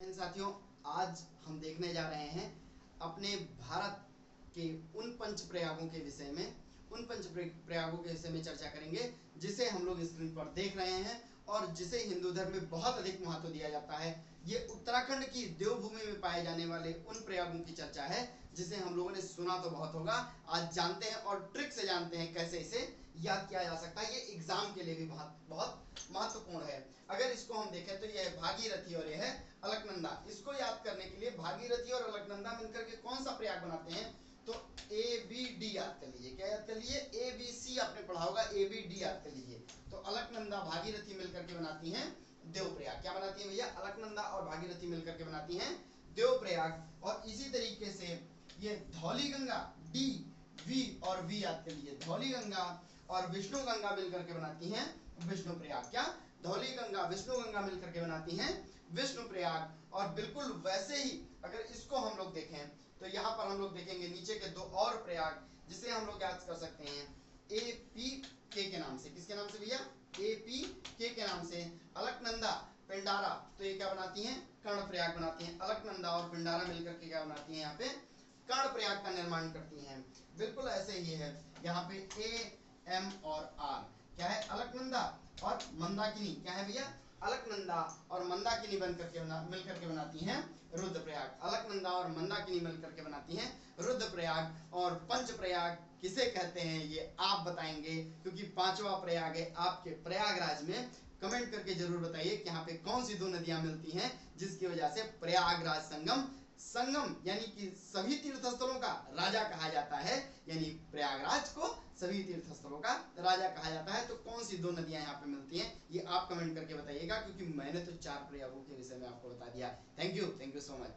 इन साथियों, आज हम देखने जा रहे हैं अपने भारत के उन पंच प्रयागों के विषय में, उन पंच प्रयागों के विषय में चर्चा करेंगे जिसे हम लोग स्क्रीन पर देख रहे हैं और जिसे हिंदू धर्म में बहुत अधिक महत्व दिया जाता है। ये उत्तराखंड की देवभूमि में पाए जाने वाले उन प्रयागों की चर्चा है जिसे हम लोगों ने सुना तो बहुत होगा, आज जानते हैं और ट्रिक से जानते हैं कैसे इसे याद किया जा सकता है। ये एग्जाम के लिए भी बहुत महत्वपूर्ण है। अगर इसको हम देखें तो यह है भागीरथी और यह है अलकनंदा। इसको याद करने के लिए भागीरथी और अलकनंदा मिलकर के कौन सा प्रयाग बनाते हैं, तो ABD याद कर लीजिए। क्या याद कर लीजिए? ABC आपने पढ़ा होगा, ABD याद कर लीजिए। तो अलकनंदा भागीरथी मिलकर के बनाती हैं देवप्रयाग। क्या बनाती है भैया? अलकनंदा और भागीरथी मिलकर के बनाती हैं देवप्रयाग। और इसी तरीके से ये धौली गंगा, DV और V याद कर लीजिए। धौली गंगा और विष्णु गंगा मिलकर के बनाती हैं विष्णु प्रयाग। क्या? धौली गंगा विष्णु गंगा मिलकर के बनाती हैं विष्णु प्रयाग। और बिल्कुल वैसे ही अगर इसको हम लोग देखें तो यहाँ पर हम लोग देखेंगे नीचे के दो और प्रयाग जिसे हम लोग याद कर सकते हैं APK के नाम से। किसके नाम से भैया? APK के नाम से। अलकनंदा, पिंडारा, तो ये क्या बनाती हैं? कर्ण प्रयाग बनाती हैं। अलकनंदा और पिंडारा मिलकर के क्या बनाती हैं? यहाँ पे कर्ण प्रयाग का निर्माण करती हैं। बिल्कुल ऐसे ही है यहाँ पे A, M और R। क्या है? अलकनंदा और मंदाकिनी। क्या है भैया? अलकनंदा और मंदाकिनी मिलकर के बनाती हैं रुद्रप्रयाग। अलकनंदा और मंदाकिनी मिलकर के बनाती हैं रुद्रप्रयाग। और पंच प्रयाग किसे कहते हैं ये आप बताएंगे, क्योंकि पांचवा प्रयाग है आपके प्रयागराज में। कमेंट करके जरूर बताइए कि यहाँ पे कौन सी दो नदियां मिलती हैं जिसकी वजह से प्रयागराज संगम यानी कि सभी तीर्थ स्थलों का राजा कहा जाता है। यानी प्रयागराज को सभी तीर्थ स्थलों का राजा कहा जाता है। तो कौन सी दो नदियां यहाँ पे मिलती हैं ये आप कमेंट करके बताइएगा, क्योंकि मैंने तो 4 प्रयागों के विषय में आपको बता दिया। Thank you so much.